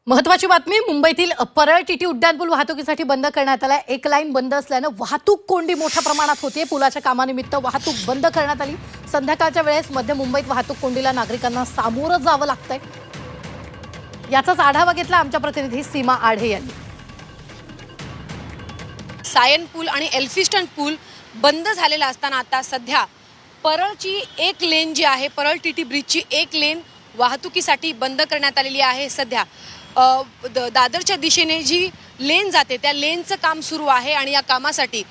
महत्वाची बातमी मुंबईतील परळ टीटी उड्डाणपूल वाहतुकीसाठी बंद करण्यात आला। एक लाईन बंद असल्याने वाहतूक कोंडी मोठ्या प्रमाणात होते। पुलाच्या कामानिमित्त वाहतूक बंद करण्यात आली। संध्याकाळच्या वेळेस मध्य मुंबईत वाहतूक कोंडीला नागरिकांना सामोरं जावं लागतंय। याचाच आढावा घेतला आमच्या प्रतिनिधी सीमा आढे यांनी। सायन पूल आणि एल्फिस्टन पूल बंद झालेला असताना आता सध्या परळची एक लेन जी आहे, परळ टीटी ब्रिजची एक लेन वाहतुकीसाठी बंद करण्यात आलेली आहे। सध्या दादरच्या दिशेने जी लेन जाते त्या लेनचं काम सुरू आहे आणि या कामासाठी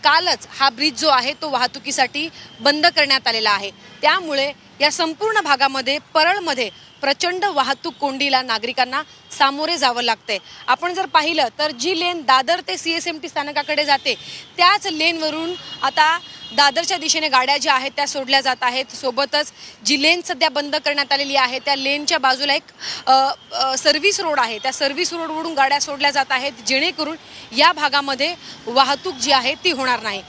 कालच हा ब्रिज जो आहे तो वाहतुकीसाठी बंद करण्यात आलेला आहे। त्यामुळे या संपूर्ण भागामध्ये परळमध्ये प्रचंड वाहतूक कोंडीला नागरिकांना सामोरे जावं लागतंय। आपण जर पाहिलं तर जी लेन दादर ते CSMT स्थानकाकडे जाते त्याच लेनवरून आता दादरच्या दिशेने गाड्या ज्या आहेत त्या सोडल्या जात आहेत। सोबतच जी लेन सध्या बंद करण्यात आलेली आहे त्या लेनच्या बाजूला एक सर्व्हिस रोड आहे, त्या सर्व्हिस रोडवरून गाड्या सोडल्या जात आहेत, जेणेकरून या भागामध्ये वाहतूक जी आहे ती होणार नाही।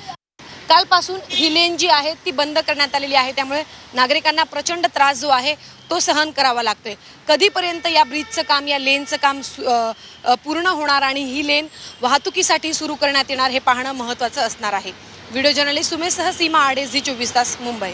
कालपासून ही लेन जी आहे ती बंद करण्यात आलेली आहे, त्यामुळे नागरिकांना प्रचंड त्रास जो आहे तो सहन करावा लागतोय। कधीपर्यंत या ब्रिजचं काम, या लेनचं काम पूर्ण होणार आणि ही लेन वाहतुकीसाठी सुरू करण्यात येणार हे पाहणं महत्त्वाचं असणार आहे। व्हिडिओ जर्नलिस्ट सुमेशसह सीमा आढे, झी 24 तास, मुंबई।